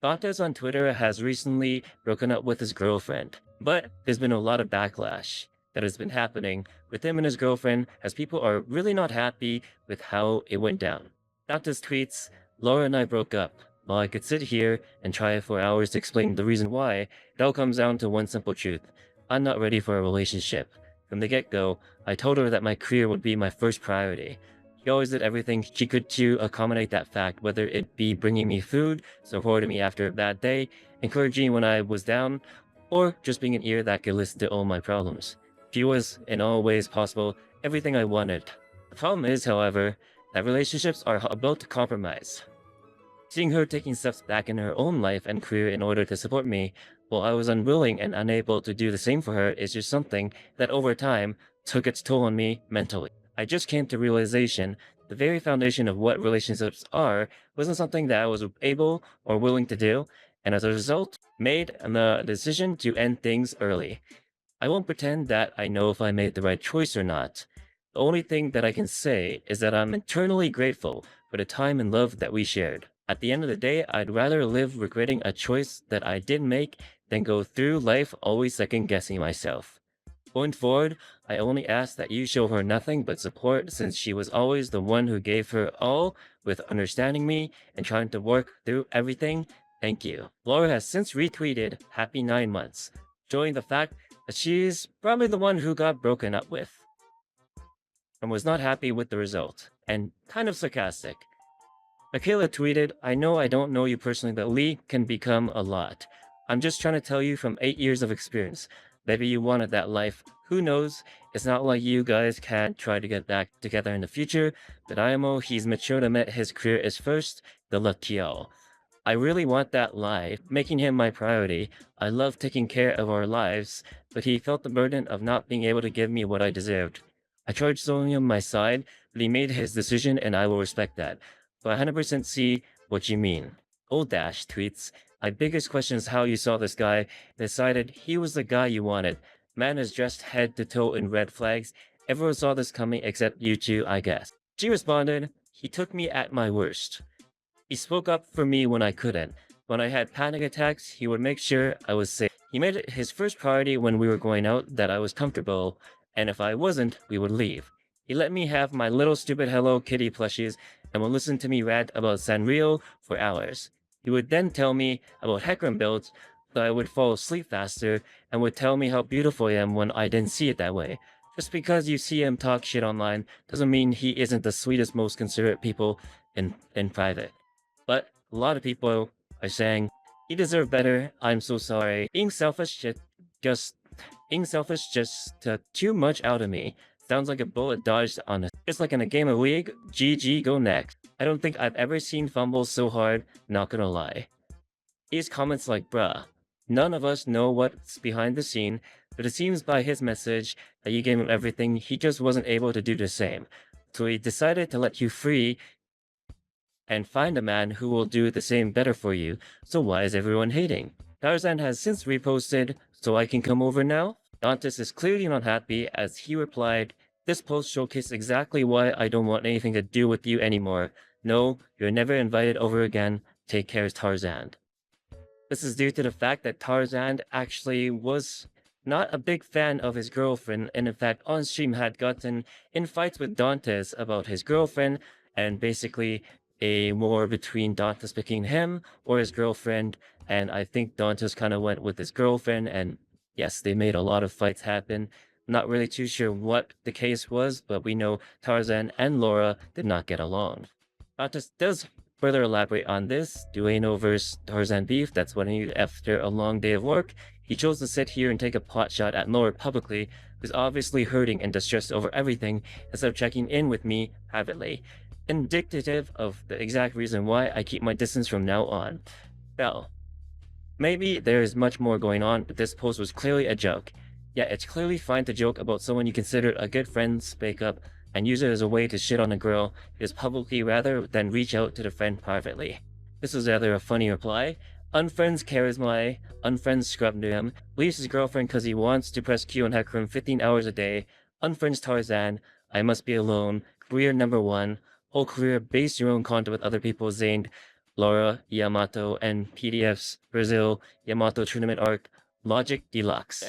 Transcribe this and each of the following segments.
Dantes on Twitter has recently broken up with his girlfriend, but there's been a lot of backlash that has been happening with him and his girlfriend as people are really not happy with how it went down. Dantes tweets, "Laura and I broke up. While I could sit here and try for hours to explain the reason why, it all comes down to one simple truth. I'm not ready for a relationship. From the get-go, I told her that my career would be my first priority. She always did everything she could to accommodate that fact, whether it be bringing me food, supporting me after a bad day, encouraging me when I was down, or just being an ear that could listen to all my problems. She was, in all ways possible, everything I wanted. The problem is, however, that relationships are about to compromise. Seeing her taking steps back in her own life and career in order to support me, while I was unwilling and unable to do the same for her, is just something that over time took its toll on me mentally. I just came to realization the very foundation of what relationships are wasn't something that I was able or willing to do, and as a result, made the decision to end things early. I won't pretend that I know if I made the right choice or not. The only thing that I can say is that I'm eternally grateful for the time and love that we shared. At the end of the day, I'd rather live regretting a choice that I didn't make than go through life always second-guessing myself. Going forward, I only ask that you show her nothing but support since she was always the one who gave her all with understanding me and trying to work through everything. Thank you." Laura has since retweeted "Happy 9 months," showing the fact that she's probably the one who got broken up with and was not happy with the result, and kind of sarcastic. Michaela tweeted, "I know I don't know you personally, but Lee can become a lot. I'm just trying to tell you from 8 years of experience. Maybe you wanted that life. Who knows? It's not like you guys can't try to get back together in the future, but IMO, he's mature to admit his career is first. Good luck to y'all. I really want that life, making him my priority. I love taking care of our lives, but he felt the burden of not being able to give me what I deserved. I tried showing him my side, but he made his decision and I will respect that. But I 100% see what you mean." Old Dash tweets, "My biggest question is how you saw this guy, decided he was the guy you wanted. Man is dressed head to toe in red flags. Everyone saw this coming except you two, I guess." She responded, "He took me at my worst. He spoke up for me when I couldn't. When I had panic attacks, he would make sure I was safe. He made it his first priority when we were going out that I was comfortable, and if I wasn't, we would leave. He let me have my little stupid Hello Kitty plushies and would listen to me rant about Sanrio for hours. He would then tell me about Hecarim builds so I would fall asleep faster and would tell me how beautiful I am when I didn't see it that way. Just because you see him talk shit online doesn't mean he isn't the sweetest, most considerate people in private. But a lot of people are saying, he deserved better, I'm so sorry. Being selfish just took too much out of me. Sounds like a bullet dodged on us. Just like in a game of League, GG, go next. I don't think I've ever seen fumbles so hard, not gonna lie." These comments like, bruh, none of us know what's behind the scene, but it seems by his message that you gave him everything, he just wasn't able to do the same. So he decided to let you free and find a man who will do the same better for you. So why is everyone hating? Tarzan has since reposted, "So I can come over now?" Dantes is clearly not happy as he replied, "This post showcased exactly why I don't want anything to do with you anymore. No, you're never invited over again. Take care, Tarzan." This is due to the fact that Tarzan actually was not a big fan of his girlfriend, and in fact on stream had gotten in fights with Dantes about his girlfriend, and basically a war between Dantes picking him or his girlfriend, and I think Dantes kind of went with his girlfriend, and yes, they made a lot of fights happen. Not really too sure what the case was, but we know Tarzan and Laura did not get along. Dantes does further elaborate on this. Dueno vs Tarzan beef, that's what he did after a long day of work. He chose to sit here and take a pot shot at Laura publicly, who's obviously hurting and distressed over everything, instead of checking in with me privately. Indicative of the exact reason why I keep my distance from now on. Well, maybe there is much more going on, but this post was clearly a joke. Yeah, it's clearly fine to joke about someone you consider a good friend's breakup and use it as a way to shit on a girl who is publicly rather than reach out to the friend privately. This was rather a funny reply. Unfriends Charisma, unfriends Scrubnum, leaves his girlfriend cause he wants to press Q on Hecarim 15 hours a day, unfriends Tarzan, I must be alone, career number 1, whole career base your own content with other people, Zaned, Laura, Yamato, and PDF's Brazil Yamato Tournament arc, Logic Deluxe.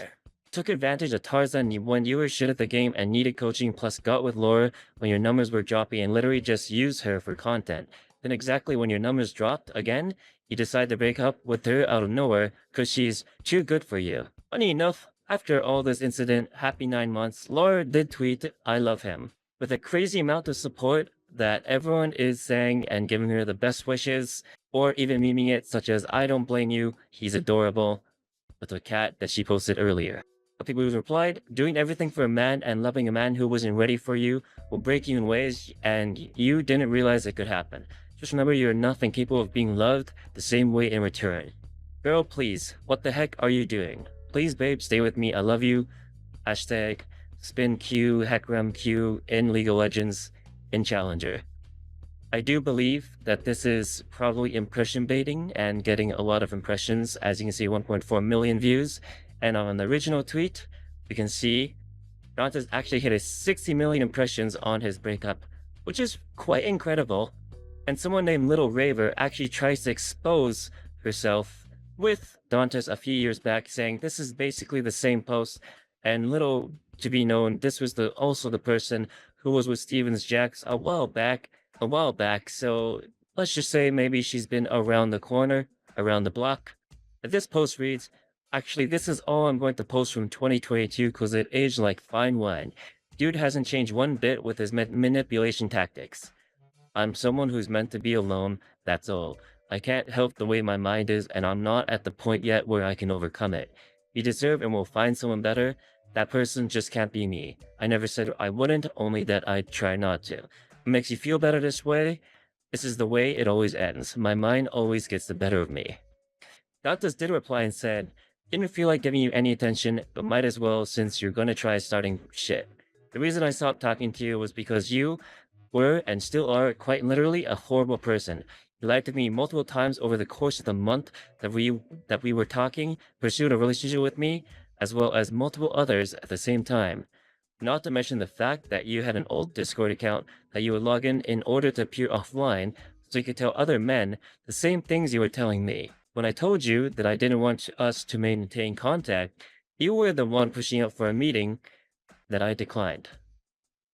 Took advantage of Tarzan when you were shit at the game and needed coaching, plus got with Laura when your numbers were dropping and literally just used her for content. Then exactly when your numbers dropped again, you decide to break up with her out of nowhere because she's too good for you. Funny enough, after all this incident, happy 9 months, Laura did tweet, "I love him," with a crazy amount of support that everyone is saying and giving her the best wishes, or even memeing it, such as, "I don't blame you, he's adorable," with a cat that she posted earlier. But people who replied, "Doing everything for a man and loving a man who wasn't ready for you will break you in ways and you didn't realize it could happen. Just remember you're nothing capable of being loved the same way in return. Girl, please, what the heck are you doing? Please, babe, stay with me, I love you. Hashtag spin Q, Heckram Q, in League of Legends, in Challenger." I do believe that this is probably impression baiting and getting a lot of impressions. As you can see, 1.4 million views. And on the original tweet, you can see Dantes actually hit a 60 million impressions on his breakup, which is quite incredible. And someone named Little Raver actually tries to expose herself with Dantes a few years back, saying this is basically the same post. And little to be known, this was also the person who was with Stevens Jax a while back. So let's just say maybe she's been around the corner, around the block. This post reads, "Actually, this is all I'm going to post from 2022 because it aged like fine wine. Dude hasn't changed one bit with his manipulation tactics. I'm someone who's meant to be alone, that's all. I can't help the way my mind is, and I'm not at the point yet where I can overcome it. You deserve and will find someone better. That person just can't be me. I never said I wouldn't, only that I'd try not to. It makes you feel better this way. This is the way it always ends. My mind always gets the better of me." Dantes did reply and said, "Didn't feel like giving you any attention, but might as well since you're gonna try starting shit. The reason I stopped talking to you was because you were and still are quite literally a horrible person. You lied to me multiple times over the course of the month that we were talking, pursued a relationship with me, as well as multiple others at the same time. Not to mention the fact that you had an old Discord account that you would log in order to appear offline so you could tell other men the same things you were telling me. When I told you that I didn't want us to maintain contact, you were the one pushing up for a meeting that I declined.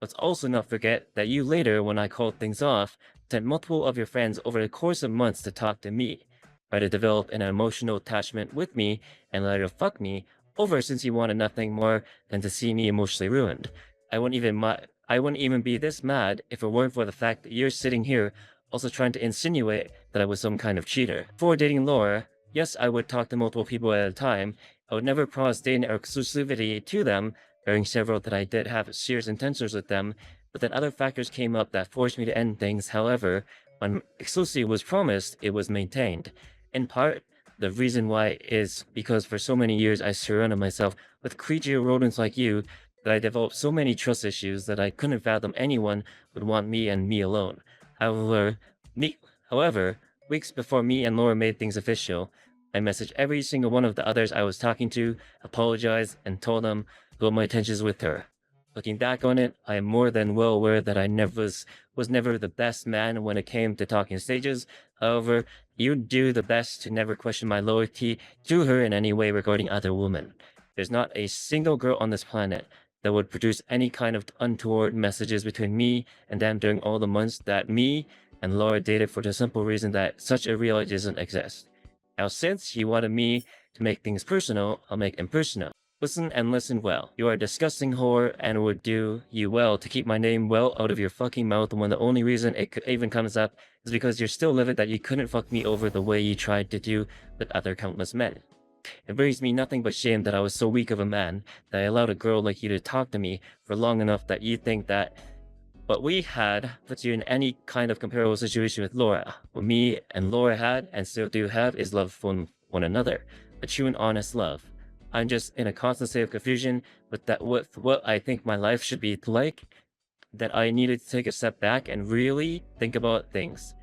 Let's also not forget that you later, when I called things off, sent multiple of your friends over the course of months to talk to me, try to develop an emotional attachment with me, and later fuck me over since you wanted nothing more than to see me emotionally ruined. I wouldn't even be this mad if it weren't for the fact that you're sitting here also trying to insinuate that I was some kind of cheater. Before dating Laura, yes, I would talk to multiple people at a time. I would never promise dating or exclusivity to them, bearing several that I did have serious intentions with them, but then other factors came up that forced me to end things. However, when exclusivity was promised, it was maintained. In part, the reason why is because for so many years I surrounded myself with creature rodents like you that I developed so many trust issues that I couldn't fathom anyone would want me and me alone. However, however, weeks before me and Laura made things official, I messaged every single one of the others I was talking to, apologized, and told them what my intentions with her. Looking back on it, I am more than well aware that I was never the best man when it came to talking stages. However, you do the best to never question my loyalty to her in any way regarding other women. There's not a single girl on this planet that would produce any kind of untoward messages between me and them during all the months that me and Laura dated, for the simple reason that such a reality doesn't exist. Now, since you wanted me to make things personal, I'll make them personal. Listen and listen well. You are a disgusting whore, and it would do you well to keep my name well out of your fucking mouth when the only reason it even comes up is because you're still livid that you couldn't fuck me over the way you tried to do with other countless men. It brings me nothing but shame that I was so weak of a man that I allowed a girl like you to talk to me for long enough that you think that what we had puts you in any kind of comparable situation with Laura. What me and Laura had and still do have is love for one another, a true and honest love. I'm just in a constant state of confusion with what I think my life should be like, that I needed to take a step back and really think about things.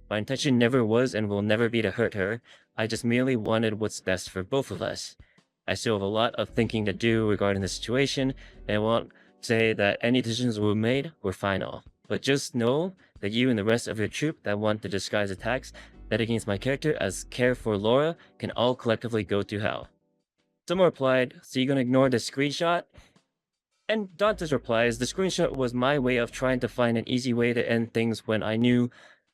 My intention never was and will never be to hurt her. I just merely wanted what's best for both of us. I still have a lot of thinking to do regarding the situation, and I won't say that any decisions we made were final. But just know that you and the rest of your troop that want to disguise attacks that against my character as care for Laura can all collectively go to hell. Someone replied, so you gonna ignore the screenshot? And Dantes replies, the screenshot was my way of trying to find an easy way to end things when I knew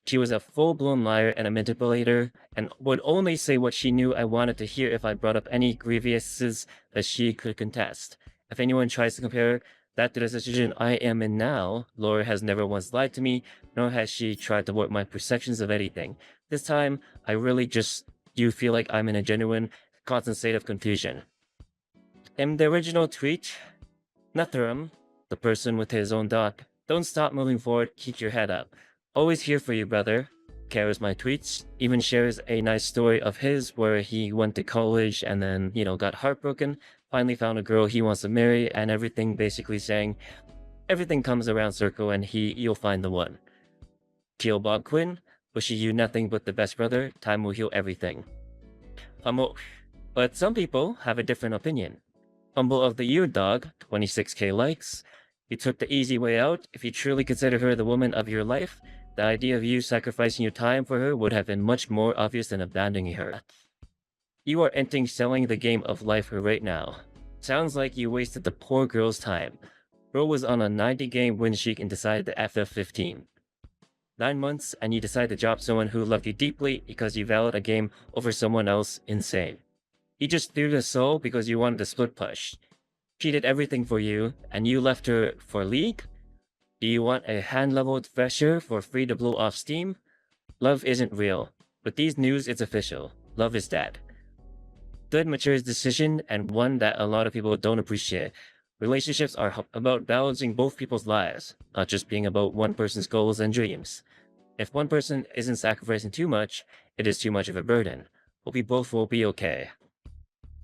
she was a full-blown liar and a manipulator, and would only say what she knew I wanted to hear if I brought up any grievances that she could contest. If anyone tries to compare that to the situation I am in now, Laura has never once lied to me, nor has she tried to warp my perceptions of anything. This time, I really just do feel like I'm in a genuine, constant state of confusion. In the original tweet, Netherum, the person with his own dog, don't stop moving forward, keep your head up. Always here for you, brother. Cares my tweets, even shares a nice story of his where he went to college and then, got heartbroken, finally found a girl he wants to marry, and everything basically saying, everything comes around circle and you'll find the one. Teal Bob Quinn, wishing you nothing but the best, brother. Time will heal everything. But some people have a different opinion. Fumble of the Year Dog, 26k likes. You took the easy way out. If you truly consider her the woman of your life, the idea of you sacrificing your time for her would have been much more obvious than abandoning her. You are entering selling the game of life for right now. Sounds like you wasted the poor girl's time. Girl was on a 90-game win streak and decided to FF15. 9 months and you decide to drop someone who loved you deeply because you valued a game over someone else. Insane. You just threw the soul because you wanted to split push. She did everything for you, and you left her for League? Do you want a hand-leveled fresher for free to blow off steam? Love isn't real. With these news, it's official. Love is dead. Good, mature decision, and one that a lot of people don't appreciate. Relationships are about balancing both people's lives, not just being about one person's goals and dreams. If one person isn't sacrificing too much, it is too much of a burden. Hope we both will be okay.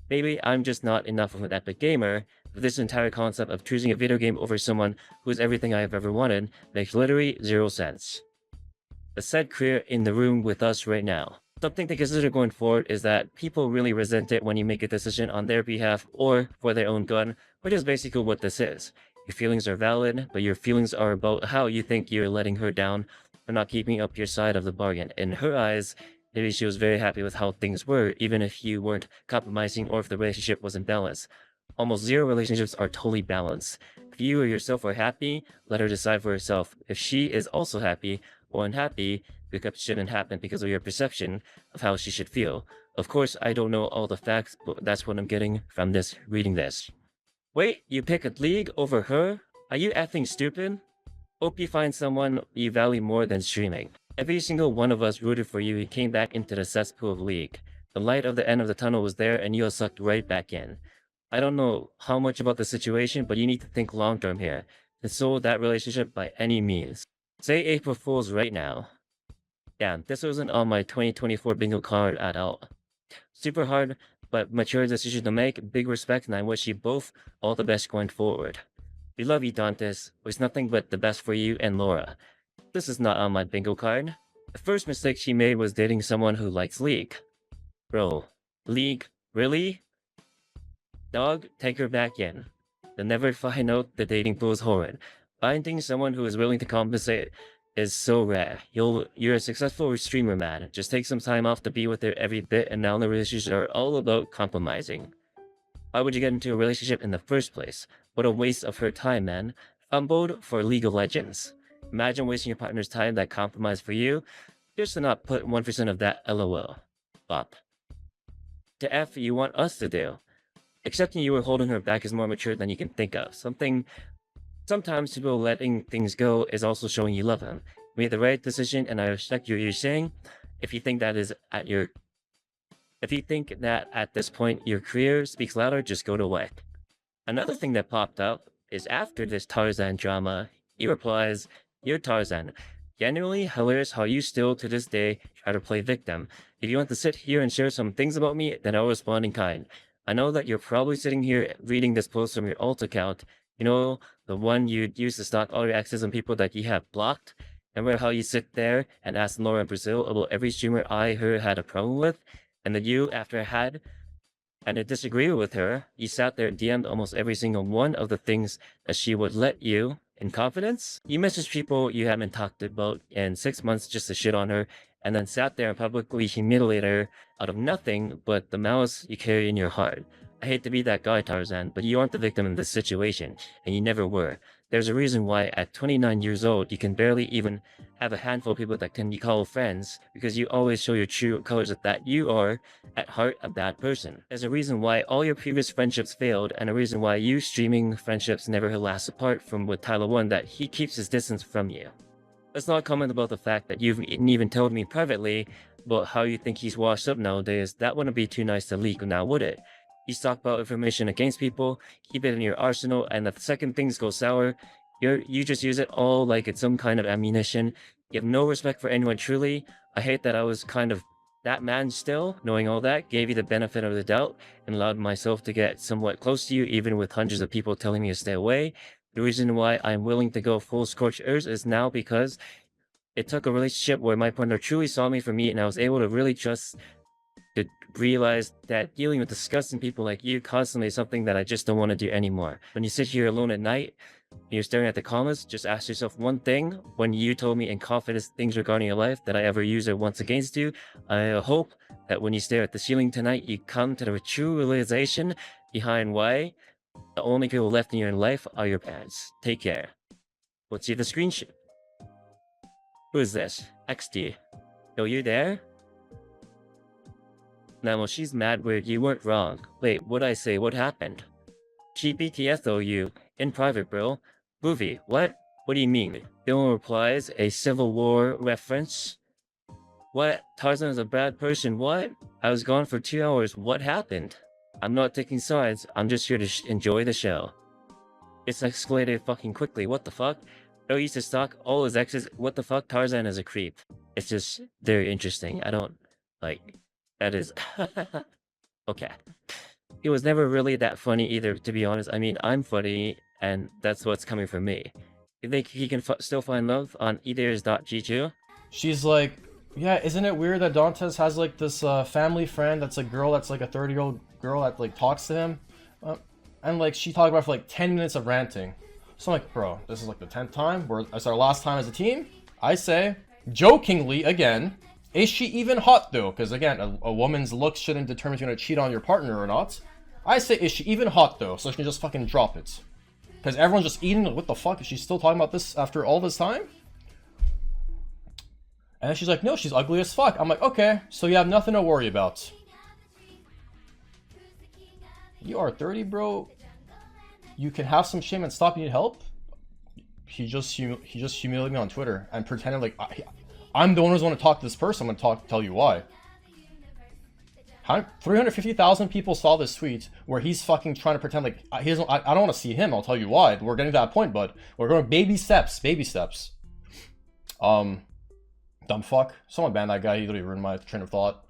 Maybe I'm just not enough of an epic gamer, but this entire concept of choosing a video game over someone who is everything I have ever wanted makes literally zero sense. The said career in the room with us right now. Something to consider going forward is that people really resent it when you make a decision on their behalf or for their own good, which is basically what this is. Your feelings are valid, but your feelings are about how you think you're letting her down for not keeping up your side of the bargain. In her eyes, maybe she was very happy with how things were, even if you weren't compromising or if the relationship wasn't balanced. Almost zero relationships are totally balanced. If you or yourself are happy, let her decide for herself. If she is also happy or unhappy, breakup shouldn't happen because of your perception of how she should feel. Of course, I don't know all the facts, but that's what I'm getting from reading this. Wait, you pick a League over her? Are you effing stupid? Hope you find someone you value more than streaming. Every single one of us rooted for you and came back into the cesspool of League. The light of the end of the tunnel was there and you are sucked right back in. I don't know how much about the situation, but you need to think long term here. Console that relationship by any means. Say April Fools right now. Damn, this wasn't on my 2024 bingo card at all. Super hard, but mature decision to make. Big respect, and I wish you both all the best going forward. We love you, Dantes. Wish nothing but the best for you and Laura. This is not on my bingo card. The first mistake she made was dating someone who likes League. Bro, League? Really? Dog, take her back in. They'll never find out the dating pool is horrid. Finding someone who is willing to compensate is so rare. You're a successful streamer, man. Just take some time off to be with her every bit, and now the relationships are all about compromising. Why would you get into a relationship in the first place? What a waste of her time, man. Fumbled for League of Legends. Imagine wasting your partner's time that compromised for you, just to not put 1% of that LOL. Bop. The F you want us to do. Accepting you were holding her back is more mature than you can think of. Sometimes people letting things go is also showing you love them. You made the right decision, and I respect what you're saying. If you think that at this point your career speaks louder, just go to away. Another thing that popped up is after this Tarzan drama, he replies, "You're Tarzan. Genuinely hilarious how you still to this day try to play victim. If you want to sit here and share some things about me, then I'll respond in kind. I know that you're probably sitting here reading this post from your alt account. You know, the one you'd use to stalk all your exes and people that you have blocked. Remember how you sit there and ask Laura in Brazil about every streamer I heard had a problem with? And then you, after I had and I disagree with her, you sat there and DM'd almost every single one of the things that she would let you in confidence? You messaged people you haven't talked about in 6 months just to shit on her, and then sat there and publicly humiliated her out of nothing but the malice you carry in your heart. I hate to be that guy, Tarzan, but you aren't the victim in this situation, and you never were. There's a reason why at 29 years old, you can barely even have a handful of people that can be called friends, because you always show your true colors that you are, at heart, a bad person. There's a reason why all your previous friendships failed, and a reason why you streaming friendships never last apart from with Tyler1, that he keeps his distance from you. Let's not comment about the fact that you've even told me privately about how you think he's washed up nowadays. That wouldn't be too nice to leak now, would it? You talk about information against people, keep it in your arsenal, and the second things go sour, you just use it all like it's some kind of ammunition. You have no respect for anyone truly. I hate that I was kind of that man still, knowing all that, gave you the benefit of the doubt, and allowed myself to get somewhat close to you, even with hundreds of people telling me to stay away. The reason why I'm willing to go full scorched earth is now because it took a relationship where my partner truly saw me for me, and I was able to really trust to realize that dealing with disgusting people like you constantly is something that I just don't want to do anymore. When you sit here alone at night, you're staring at the comments, just ask yourself one thing. When you told me in confidence things regarding your life that I ever use or once against you, I hope that when you stare at the ceiling tonight, you come to the true realization behind why the only people left in your life are your parents. Take care. Let's see the screenshot. Who is this? XD. Yo, you there? Now, well, she's mad weird. You weren't wrong. Wait, what'd I say? What happened? GBTSOU. In private, bro. Movie. What? What do you mean? Dylan replies, a Civil War reference. What? Tarzan is a bad person. What? I was gone for 2 hours. What happened? I'm not taking sides. I'm just here to enjoy the show. It's escalated fucking quickly. What the fuck? No used to stalk all his exes. What the fuck? Tarzan is a creep. It's just very interesting. I don't like. That is okay. It was never really that funny either, to be honest. I mean, I'm funny, and that's what's coming from me. You think he can still find love on eaters.g2? She's like, yeah, isn't it weird that Dantes has like this family friend that's a girl that's like a 30-year-old girl that like talks to him? And like she talked about for like 10 minutes of ranting. So I'm like, bro, this is like the 10th time. It's our last time as a team. I say, jokingly again, is she even hot though? Because again, a woman's looks shouldn't determine if you're gonna cheat on your partner or not. I say, is she even hot though? So she can just fucking drop it. Because everyone's just eating. Like, what the fuck? Is she still talking about this after all this time? And then she's like, no, she's ugly as fuck. I'm like, okay, so you have nothing to worry about. You are 30, bro. You can have some shame and stop. You need help. He just humiliated me on Twitter and pretended like I'm the one who's going to talk to this person. I'm going to tell you why. 350,000 people saw this tweet where he's fucking trying to pretend like he doesn't. I don't want to see him. I'll tell you why. We're getting to that point, bud. We're going baby steps. Baby steps. Dumb fuck. Someone banned that guy. He literally ruined my train of thought.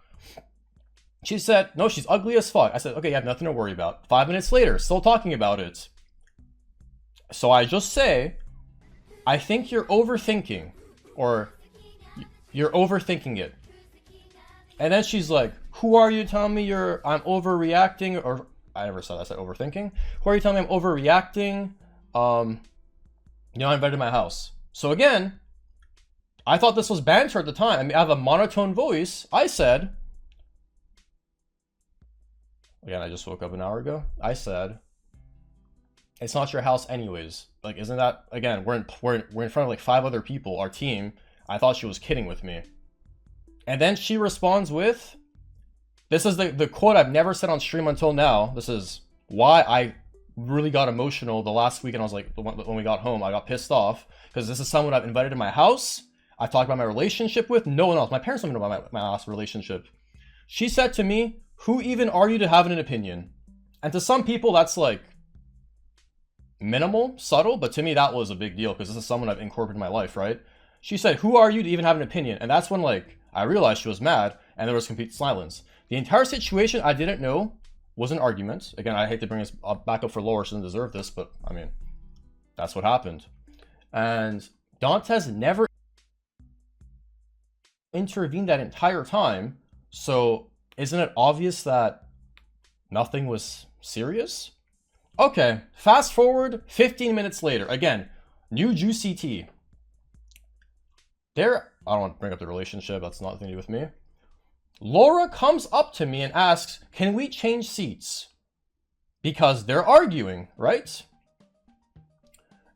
She said, no, she's ugly as fuck. I said, okay, you have nothing to worry about. 5 minutes later, still talking about it. So I just say, I think you're overthinking. Or, you're overthinking it. And then she's like, who are you telling me I'm overreacting? Or, I never said that, I said overthinking. Who are you telling me I'm overreacting? I invited to my house. So again, I thought this was banter at the time. I mean, I have a monotone voice. I said, again, I just woke up an hour ago. I said, it's not your house anyways. Like, isn't that, again, we're in front of like 5 other people, our team. I thought she was kidding with me. And then she responds with, this is the quote I've never said on stream until now. This is why I really got emotional the last week. And I was like, when we got home, I got pissed off. Because this is someone I've invited to my house. I've talked about my relationship with. No one else. My parents don't know about my last relationship. She said to me, who even are you to have an opinion? And to some people, that's like minimal, subtle. But to me, that was a big deal. Because this is someone I've incorporated in my life, right? She said, who are you to even have an opinion? And that's when like I realized she was mad. And there was complete silence. The entire situation I didn't know was an argument. Again, I hate to bring us back up for lower. She doesn't deserve this. But I mean, that's what happened. And Dantes never intervened that entire time. So isn't it obvious that nothing was serious? Okay, fast forward 15 minutes later. Again, new juicy tea. There, I don't want to bring up the relationship. That's nothing to do with me. Laura comes up to me and asks, "Can we change seats?" Because they're arguing, right?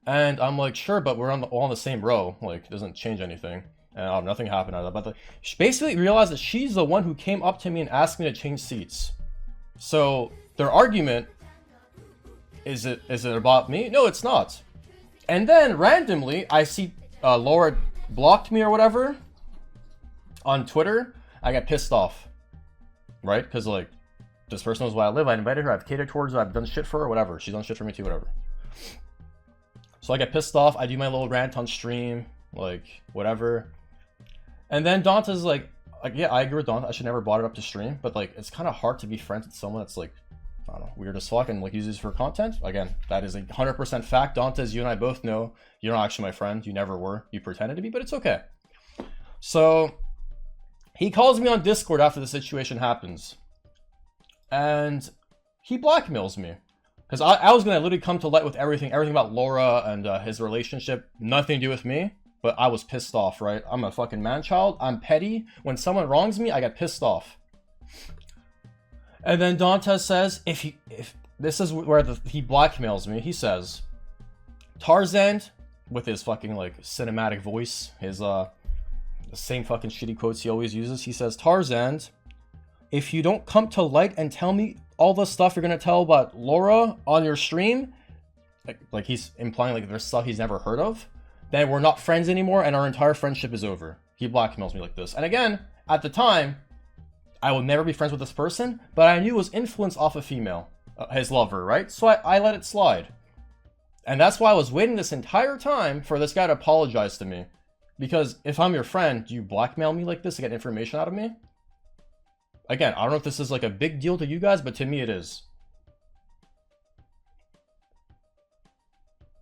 And I'm like, sure, but we're all on the same row. Like, it doesn't change anything. And nothing happened out of that. But she basically realized that she's the one who came up to me and asked me to change seats. So their argument, is it about me? No, it's not. And then randomly, I see Laura blocked me or whatever on Twitter. I get pissed off, right? Because like, this person knows where I live. I invited her. I've catered towards her. I've done shit for her. Whatever. She's done shit for me too. Whatever. So I get pissed off. I do my little rant on stream, like whatever. And then Dantes is like, yeah, I agree with Dantes. I should never brought it up to stream, but like, it's kind of hard to be friends with someone that's like, I don't know, weird as fuck and like uses for content. Again, that is a 100% fact. Dantes, you and I both know you're not actually my friend. You never were. You pretended to be, but it's okay. So he calls me on Discord after the situation happens, and he blackmails me. Because I was going to literally come to light with everything about Laura and his relationship. Nothing to do with me. But I was pissed off, right? I'm a fucking man-child. I'm petty. When someone wrongs me, I get pissed off. And then Dantes says, if this is where he blackmails me. He says, Tarzan, with his fucking like cinematic voice, his the same fucking shitty quotes he always uses. He says, Tarzan, if you don't come to light and tell me all the stuff you're gonna tell about Laura on your stream, like he's implying like there's stuff he's never heard of, then we're not friends anymore and our entire friendship is over. He blackmails me like this. And again, at the time, I will never be friends with this person, but I knew it was influence off a female, his lover, right? So I let it slide. And that's why I was waiting this entire time for this guy to apologize to me. Because if I'm your friend, do you blackmail me like this to get information out of me? Again, I don't know if this is like a big deal to you guys, but to me it is.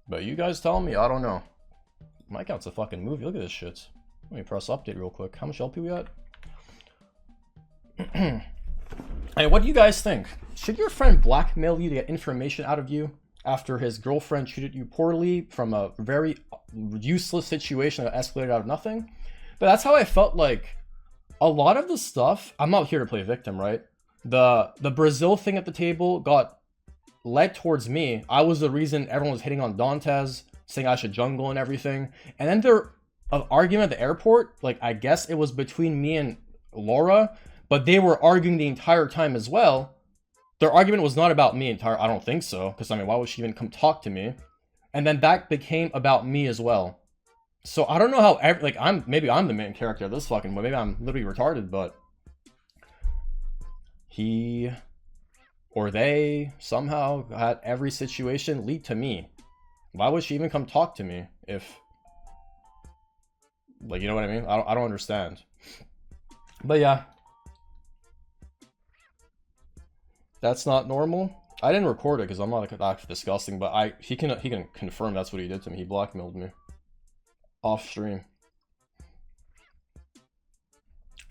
But you guys tell me, I don't know. My account's a fucking movie. Look at this shit. Let me press update real quick. How much LP we got? And what do you guys think? Should your friend blackmail you to get information out of you after his girlfriend treated you poorly from a very useless situation that escalated out of nothing? But that's how I felt like a lot of the stuff. I'm not here to play victim, right? The Brazil thing at the table got led towards me. I was the reason everyone was hitting on Dantes, saying I should jungle and everything. And then their argument at the airport, like I guess it was between me and Laura, but they were arguing the entire time as well. Their argument was not about me I don't think so, because I mean, why would she even come talk to me? And then that became about me as well. So I don't know how maybe I'm the main character of this fucking movie. Maybe I'm literally retarded, but he or they somehow had every situation lead to me. Why would she even come talk to me if, like, you know what I mean? I don't understand. But yeah, that's not normal. I didn't record it because I'm not like that disgusting, but he can confirm that's what he did to me. He blackmailed me off stream.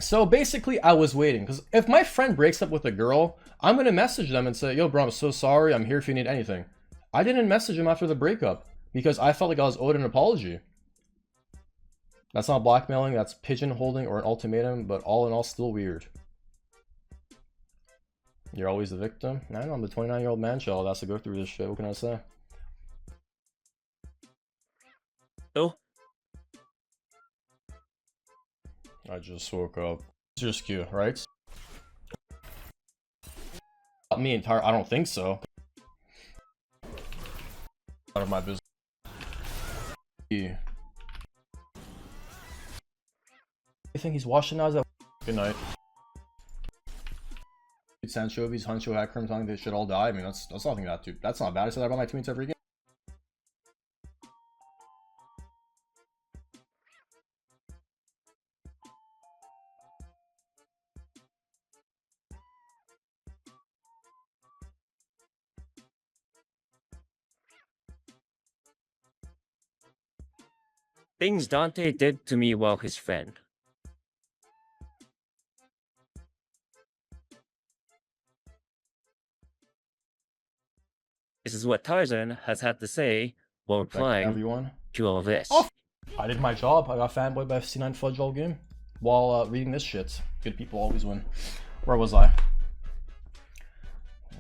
So basically, I was waiting because if my friend breaks up with a girl, I'm gonna message them and say, "Yo, bro, I'm so sorry. I'm here if you need anything." I didn't message him after the breakup because I felt like I was owed an apology. That's not blackmailing. That's pigeonholing or an ultimatum. But all in all, still weird. You're always the victim. I know I'm the 29-year-old man-child that has to go through this shit. What can I say? Oh. I just woke up. It's your skew, right? Me entire. I don't think so. Out of my business. Yeah. I think he's washing now. Good night. Sanchovies, Huncho, Hackrim, telling they should all die. I mean, that's nothing that dude. That's not bad. I say that about my teammates every game. Things Dante did to me while his friend. This is what Tarzan has had to say while replying to all this. Oh, I did my job. I got fanboyed by C9 Fudge all game while reading this shit. Good people always win. Where was I?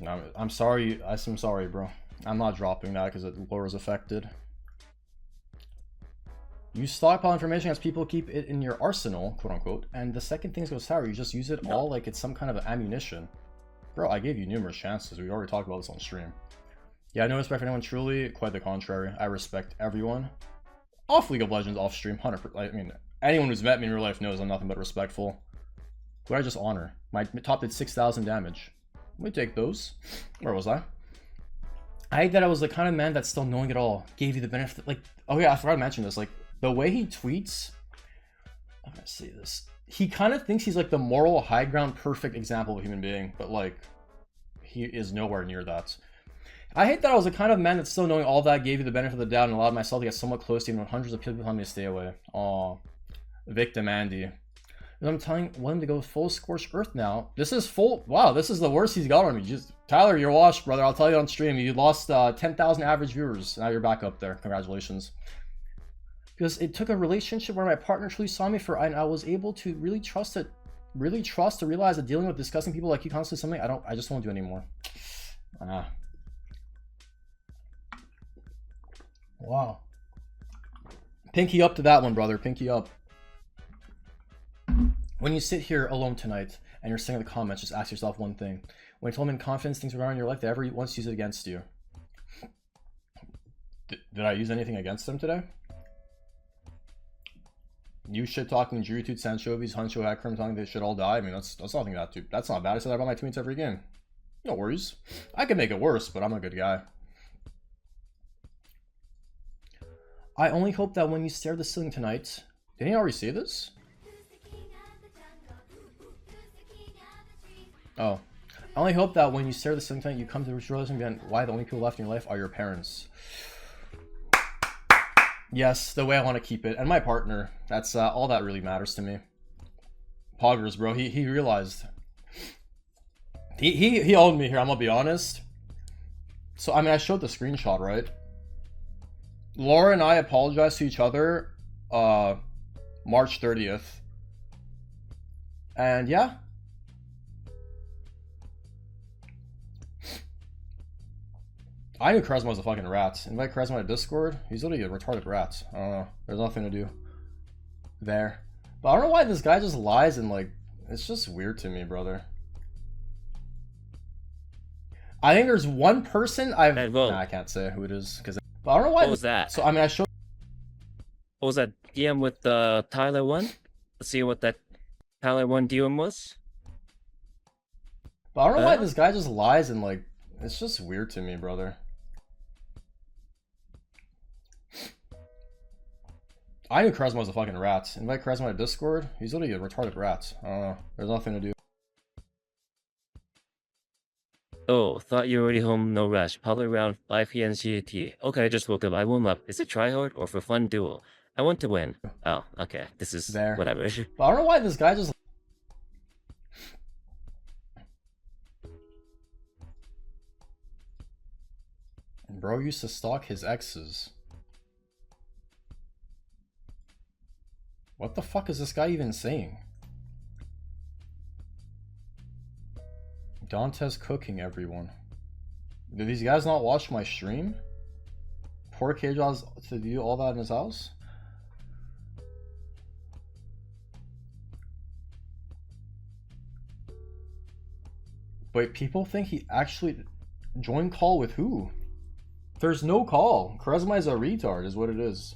No, I'm sorry. I'm sorry, bro. I'm not dropping that because lore is affected. You stockpile information as people keep it in your arsenal, quote unquote, and the second things go sour, you just use it all like it's some kind of ammunition. Bro, I gave you numerous chances. We already talked about this on stream. Yeah, no respect for anyone, truly. Quite the contrary. I respect everyone. Off League of Legends, off stream, 100%. I mean, anyone who's met me in real life knows I'm nothing but respectful. Who did I just honor? My top did 6,000 damage. Let me take those. Where was I? I hate that I was the kind of man that's still knowing it all. Gave you the benefit. Like, oh yeah, I forgot to mention this. Like, the way he tweets, I'm gonna say this. He kind of thinks he's like the moral high ground, perfect example of a human being, but like, he is nowhere near that. I hate that I was the kind of man that's still knowing all that, gave you the benefit of the doubt, and allowed myself to get somewhat close to even when hundreds of people telling me to stay away. Aw, victim Andy. I'm telling him to go full scorched earth now. This is full. Wow, this is the worst he's got on me. Just Tyler, you're washed, brother. I'll tell you on stream. You lost 10,000 average viewers. Now you're back up there. Congratulations. Because it took a relationship where my partner truly saw me for, and I was able to really trust to realize that dealing with disgusting people like you constantly something I just won't do anymore. Wow. Pinky up to that one, brother. Pinky up. When you sit here alone tonight and you're sitting in the comments, just ask yourself one thing. When you told him in confidence things regarding your life that ever once used it against you. Did I use anything against him today? You shit talking Jurutut, Sanchovis, Huncho, Hakram, telling they should all die. I mean, that's nothing that's not bad. I say that about my teammates every game. No worries. I can make it worse, but I'm a good guy. I only hope that when you stare at the ceiling tonight, didn't he already say this? Oh. I only hope that when you stare at the ceiling tonight, you come to the realization behind why the only people left in your life are your parents. Yes, the way I want to keep it. And my partner. That's all that really matters to me. Poggers, bro. He realized. He owned me here, I'm gonna be honest. So, I mean, I showed the screenshot, right? Laura and I apologized to each other March 30th. And yeah. I knew Charisma was a fucking rat. Invite Charisma to Discord. He's literally a retarded rat. I don't know. There's nothing to do there. But I don't know why this guy just lies and like, it's just weird to me, brother. I think there's one person I can't say who it is because. But I don't know why. What was that? So I mean, I showed. What was that DM with Tyler1? Let's see what that Tyler1 DM was. But I don't know why this guy just lies and like, it's just weird to me, brother. I knew Charisma was a fucking rat. Invite Charisma to Discord. He's literally a retarded rat. I don't know. There's nothing to do. Oh, thought you were already home, no rush. Probably around 5 p.m. CET. Okay, I just woke up. I warm up. Is it tryhard or for fun duel? I want to win. Oh, okay. This is there. Whatever. But I don't know why this guy just. Bro used to stalk his exes. What the fuck is this guy even saying? Dantes cooking, everyone. Do these guys not watch my stream? Poor K-Jaws to do all that in his house? Wait, people think he actually joined call with who? There's no call. Charisma is a retard, is what it is.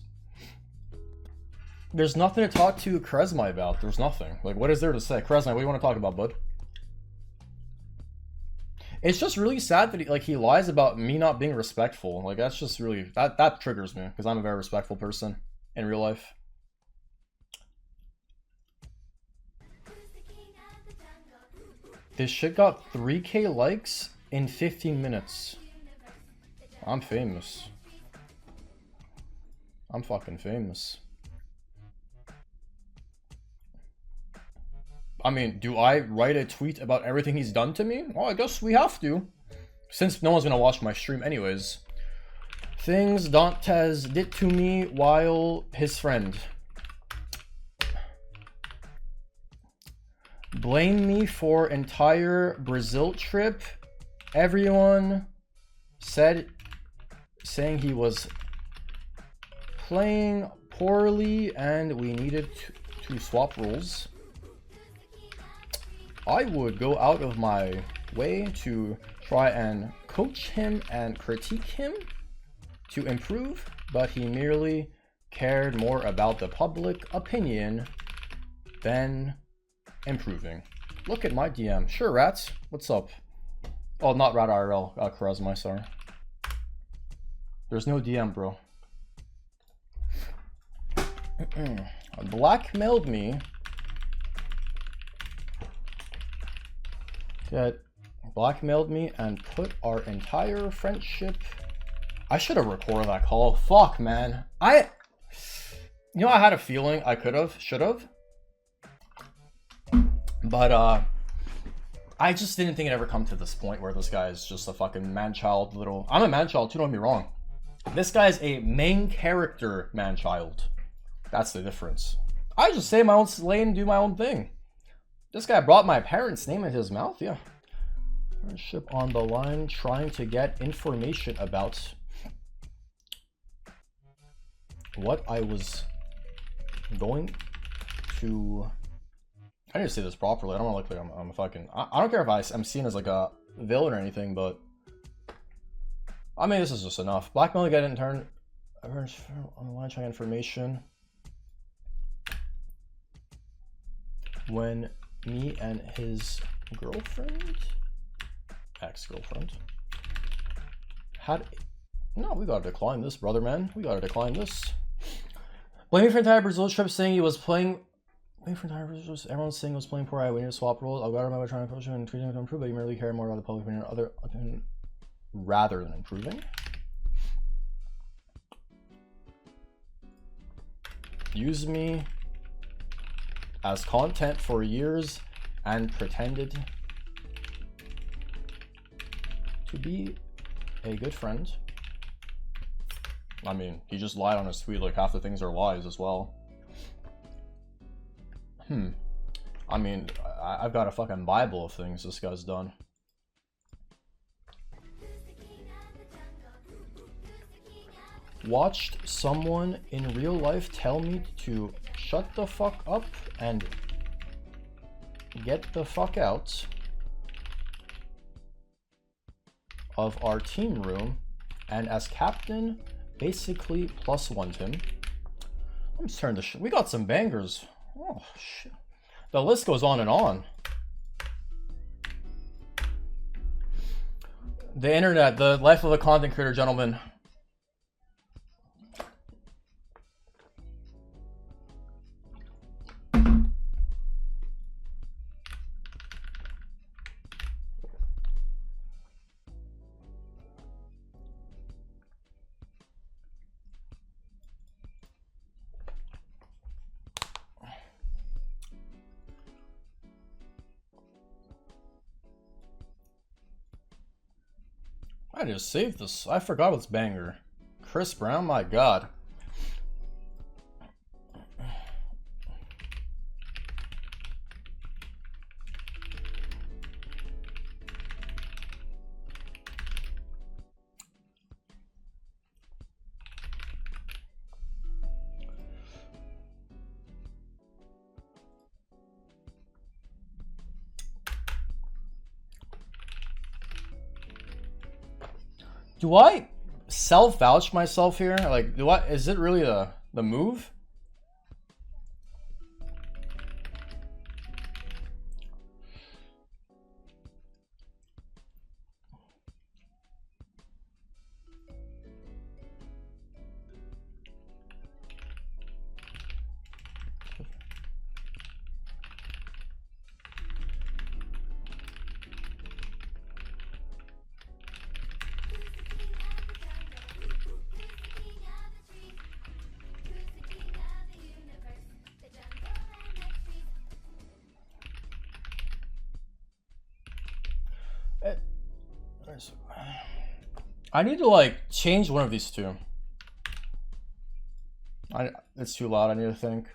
There's nothing to talk to Charisma about. There's nothing. Like, what is there to say? Charisma, what do you want to talk about, bud? It's just really sad that he lies about me not being respectful. Like, that's just really... That triggers me, because I'm a very respectful person in real life. This shit got 3K likes in 15 minutes. I'm famous. I'm fucking famous. I mean, do I write a tweet about everything he's done to me? Well, I guess we have to. Since no one's gonna watch my stream anyways. Things Dantes did to me while his friend. Blame me for entire Brazil trip. Everyone saying he was playing poorly and we needed to swap roles. I would go out of my way to try and coach him and critique him to improve, but he merely cared more about the public opinion than improving. Look at my DM. Sure, Rats. What's up? Oh, not Rat IRL. Charisma, sorry. There's no DM, bro. Blackmailed me. That blackmailed me and put our entire friendship. I should have recorded that call. Fuck, man. You know, I had a feeling I should have. But, I just didn't think it ever come to this point where this guy is just a fucking man-child little... I'm a man-child too, don't get me wrong. This guy's a main character man-child. That's the difference. I just stay in my own lane and do my own thing. This guy brought my parents' name in his mouth, yeah. Friendship on the line, trying to get information about what I was going to... I need to say this properly. I don't want to look like I'm a fucking... I don't care if I'm seen as like a villain or anything, but... I mean, this is just enough. Blackmail get in turn. On the line, trying information. When me and his girlfriend, ex-girlfriend, had... No, we gotta decline this, brother, man. We gotta decline this. Blaming for entire Brazil trip, saying he was playing... Blaming for entire Brazil trip, everyone's saying he was playing poor. We need to swap roles. I got him by trying to coach him and treating him to improve, but you merely care more about the public opinion rather than improving. Use me as content for years and pretended to be a good friend. I mean, he just lied on his tweet, like half the things are lies as well. I mean, I've got a fucking Bible of things this guy's done. Watched someone in real life tell me to shut the fuck up and get the fuck out of our team room, and as captain basically +1'd him. Let me turn this shit. We got some bangers. Oh shit. The list goes on and on. The internet, the life of a content creator, gentlemen. I just saved this. I forgot what's banger. Chris Brown, my god. Do I self-vouch myself here? Like, is it really the move? I need to like change one of these two. It's too loud, I need to think.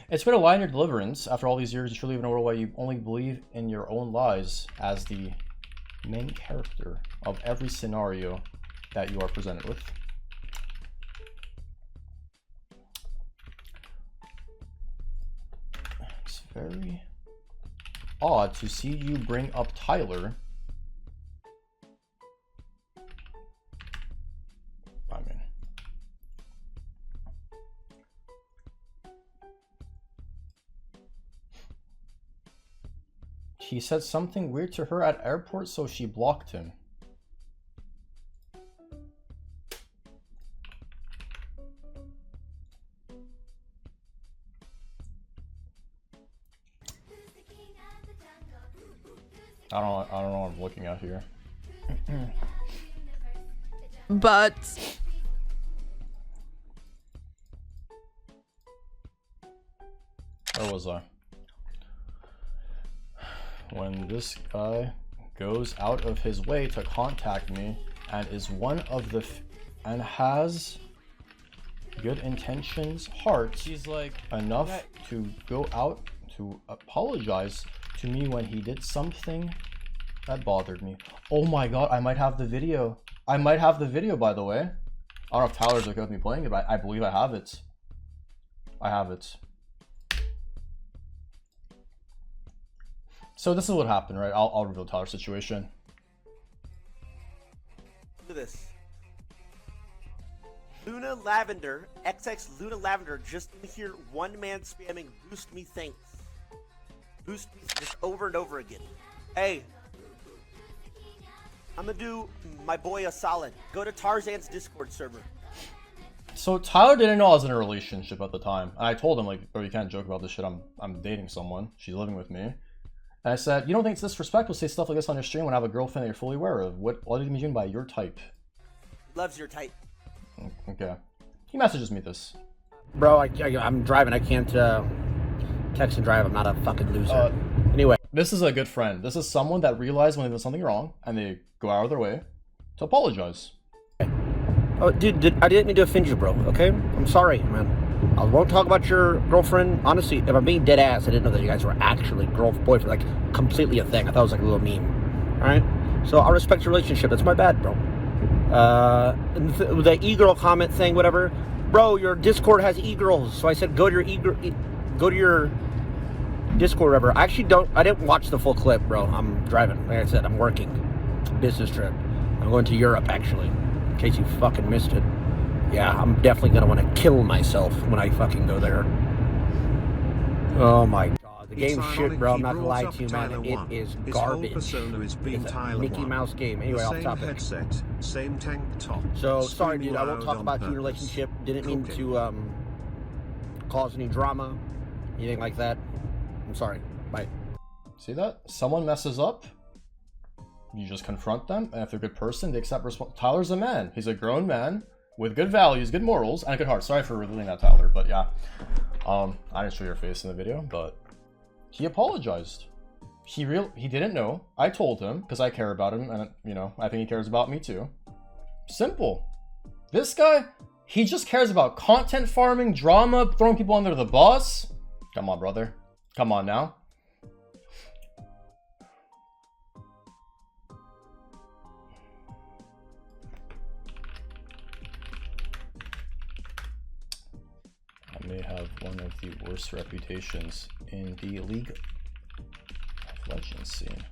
It's been a lie in your deliverance. After all these years, you truly even know why you only believe in your own lies as the main character of every scenario that you are presented with. It's very odd to see you bring up Tyler. I mean, he said something weird to her at airport, so she blocked him. I don't know what I'm looking at here. But where was I? When this guy goes out of his way to contact me and is one of the and has good intentions, heart, she's like enough to go out to apologize to me when he did something that bothered me. Oh my god, I might have the video. I might have the video, by the way. I don't know if Tyler's okay with me playing it, but I believe I have it. I have it. So this is what happened, right? I'll reveal Tyler's situation. Look at this. Luna Lavender, XX Luna Lavender, just in here, one man spamming boost me thanks. Boost me just over and over again. Hey, I'm gonna do my boy a solid. Go to Tarzan's Discord server. So Tyler didn't know I was in a relationship at the time. And I told him, like, bro, you can't joke about this shit. I'm dating someone. She's living with me. And I said, you don't think it's disrespectful to say stuff like this on your stream when I have a girlfriend that you're fully aware of? What do you mean by your type? Loves your type. Okay. He messages me this. Bro, I'm driving. I can't text and drive. I'm not a fucking loser. Anyway. This is a good friend. This is someone that realized when they did something wrong and they go out of their way to apologize. Oh, dude, I didn't mean to offend you, bro, okay? I'm sorry, man. I won't talk about your girlfriend. Honestly, if I'm being dead ass, I didn't know that you guys were actually boyfriend, like, completely a thing. I thought it was like a little meme, alright? So I respect your relationship. That's my bad, bro. And the e-girl comment thing, whatever. Bro, your Discord has e-girls. So I said, go to your Discord, whatever. I didn't watch the full clip, bro. I'm driving. Like I said, I'm working. Business trip. I'm going to Europe, actually. In case you fucking missed it. Yeah, I'm definitely gonna want to kill myself when I fucking go there. Oh my god. The game's shit, bro. I'm not gonna lie to you, man. It is garbage. It's a Mickey Mouse game. Anyway, off topic. Headset, same tank top. So, sorry, dude. I won't talk about your relationship. Didn't mean to cause any drama. Anything like that. I'm sorry. Bye. See that? Someone messes up, you just confront them, and if they're a good person, they accept responsibility. Tyler's a man. He's a grown man with good values, good morals, and a good heart. Sorry for revealing that, Tyler, but yeah. I didn't show your face in the video, but he apologized. He didn't know. I told him, because I care about him, and, you know, I think he cares about me too. Simple. This guy, he just cares about content farming, drama, throwing people under the bus. Come on, brother. Come on now. I may have one of the worst reputations in the League of Legends scene.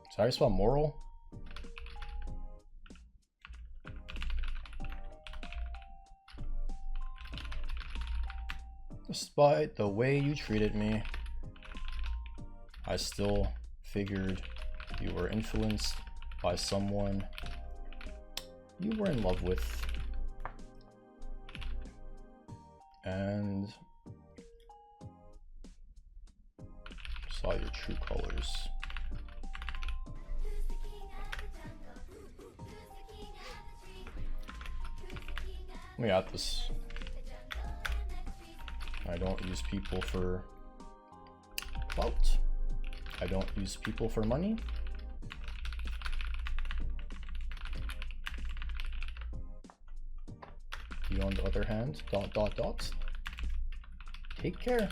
Is that how you spell moral? Despite the way you treated me, I still figured you were influenced by someone you were in love with. And saw your true colors. We got this. I don't use people for clout. I don't use people for money. You, on the other hand, ... Take care.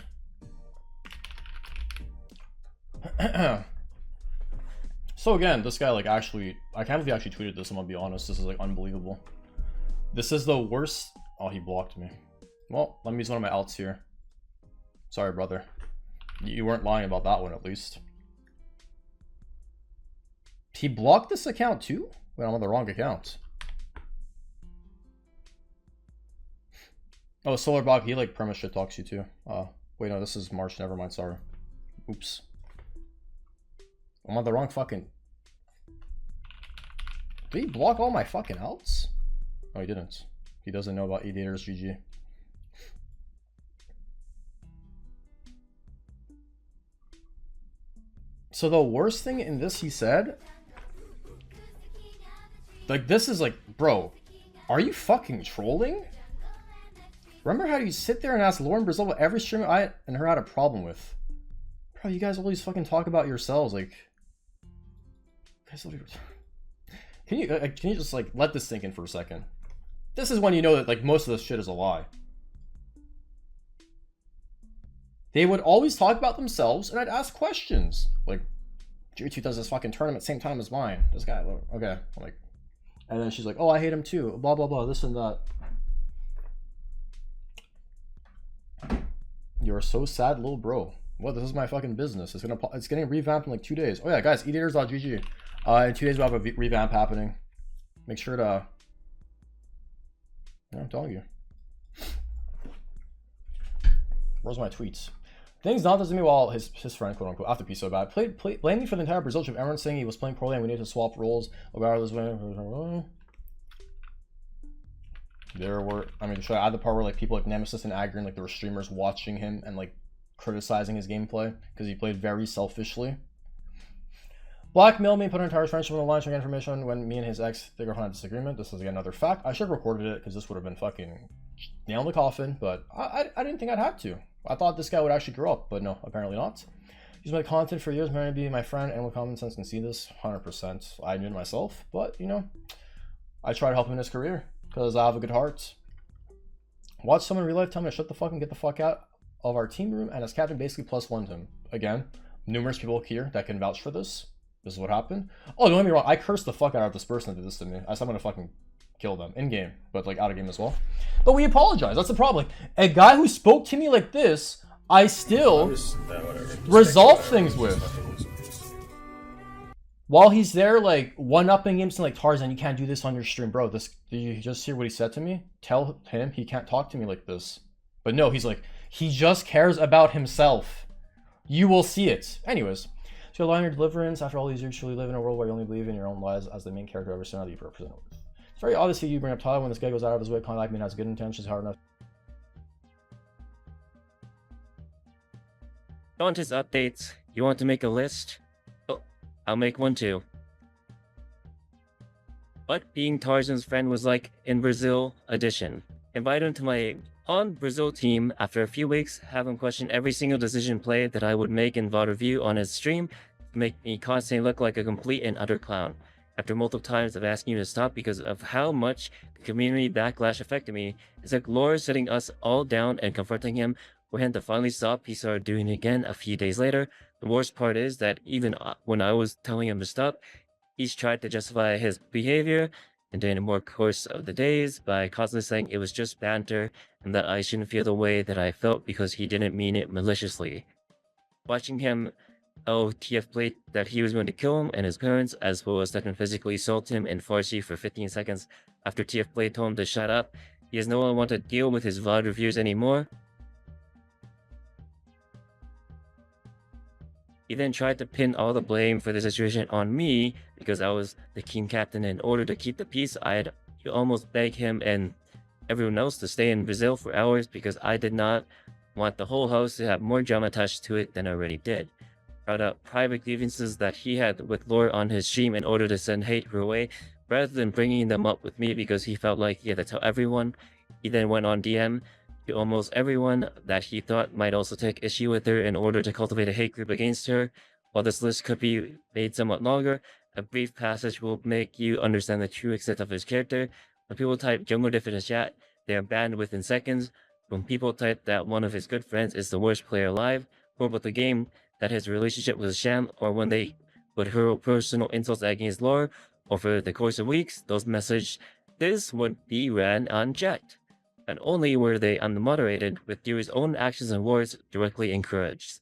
So again, this guy like actually, I can't believe he actually tweeted this, I'm gonna be honest. This is like unbelievable. This is the worst. Oh, he blocked me. Well, let me use one of my alts here. Sorry, brother. You weren't lying about that one, at least. He blocked this account too? Wait, I'm on the wrong account. Oh, Solarbog, he like premise shit talks you too. Wait, no, this is March. Never mind. Sorry. Oops. I'm on the wrong fucking. Did he block all my fucking outs? Oh, he didn't. He doesn't know about Edators GG. So the worst thing in this he said, like, this is like, bro, are you fucking trolling? Remember how you sit there and ask Lauren Brazil what every streamer I and her had a problem with? Bro, you guys always fucking talk about yourselves, like. Can you just like let this sink in for a second? This is when you know that like most of this shit is a lie. They would always talk about themselves, and I'd ask questions like, "J2 does this fucking tournament same time as mine." This guy, okay, I'm like, and then she's like, "Oh, I hate him too." Blah blah blah, this and that. You're so sad, little bro. Well, this is my fucking business. It's getting revamped in like 2 days. Oh yeah, guys, edators.gg. In 2 days we'll have a revamp happening. Make sure to. Yeah, I'm telling you. Where's my tweets? Things Dantes to me while his friend, quote unquote, after P so bad. Blamed me for the entire Brazil trip. Everyone saying he was playing poorly and we need to swap roles. Regardless, there were, I mean, should I add the part where like people like Nemesis and Agrin, like there were streamers watching him and like criticizing his gameplay because he played very selfishly. Blackmailed me, put an entire friendship on the line, sharing information when me and his ex figure out a disagreement. This is again another fact. I should have recorded it because this would have been fucking nail in the coffin, but I didn't think I'd have to. I thought this guy would actually grow up, but no, apparently not. Use my content for years, married to be my friend, and with common sense can see this 100%. I knew it myself, but you know, I try to help him in his career because I have a good heart. Watch someone in real life tell me to shut the fuck and get the fuck out of our team room, and as captain basically +1'd him. Again, numerous people here that can vouch for this. This is what happened. Oh, don't get me wrong, I cursed the fuck out of this person that did this to me. I said I'm gonna fucking kill them in game, but like out of game as well. But we apologize. That's the problem. Like, a guy who spoke to me like this, I still resolve things with. While he's there, like one-upping him, saying like, Tarzan, you can't do this on your stream, bro. This, did you just hear what he said to me? Tell him he can't talk to me like this. But no, he's like, he just cares about himself. You will see it. Anyways. So align your deliverance after all these years. Truly live in a world where you only believe in your own lies as the main character of every scenario you represent. It's very obvious that you bring up Tyler when this guy goes out of his way to contact me and has good intentions, hard enough. Dantes updates. You want to make a list? Oh, I'll make one too. What being Tarzan's friend was like in Brazil edition. Invite him to my on Brazil team. After a few weeks, have him question every single decision play that I would make in VOD review on his stream to make me constantly look like a complete and utter clown. After multiple times of asking you to stop because of how much the community backlash affected me, it's like Laura sitting us all down and confronting him for him to finally stop. He started doing it again a few days later. The worst part is that even when I was telling him to stop, he's tried to justify his behavior and during the more course of the days by constantly saying it was just banter and that I shouldn't feel the way that I felt because he didn't mean it maliciously. Watching him TF played that he was going to kill him and his parents, as well as threaten physically assault him in Farsi for 15 seconds after TF played told him to shut up. He has no one want to deal with his VOD reviews anymore. He then tried to pin all the blame for the situation on me because I was the team captain. In order to keep the peace, I had almost begged him and everyone else to stay in Brazil for hours because I did not want the whole house to have more drama attached to it than I already did. Brought up private grievances that he had with Lore on his stream in order to send hate her way, rather than bringing them up with me because he felt like he had to tell everyone. He then went on DM to almost everyone that he thought might also take issue with her in order to cultivate a hate group against her. While this list could be made somewhat longer, a brief passage will make you understand the true extent of his character. When people type jungle diff in the chat, they are banned within seconds. When people type that one of his good friends is the worst player alive, or about the game, that his relationship was a sham, or when they would hurl personal insults against lore, or for the course of weeks, those messages would be ran unchecked, and only were they unmoderated, with Dewey's own actions and words directly encouraged.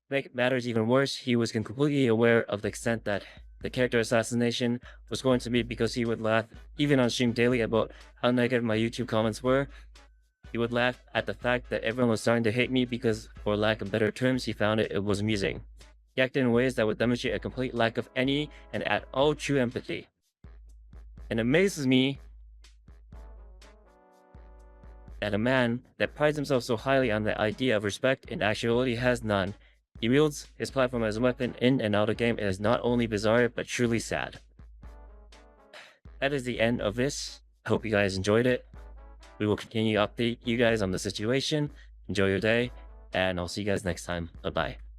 To make matters even worse, he was completely aware of the extent that the character assassination was going to be, because he would laugh even on stream daily about how negative my YouTube comments were. He would laugh at the fact that everyone was starting to hate me because, for lack of better terms, he found it was amusing. He acted in ways that would demonstrate a complete lack of any and at all true empathy. It amazes me that a man that prides himself so highly on the idea of respect in actuality has none. He wields his platform as a weapon in and out of game. It is not only bizarre, but truly sad. That is the end of this. I hope you guys enjoyed it. We will continue to update you guys on the situation. Enjoy your day, and I'll see you guys next time. Bye-bye.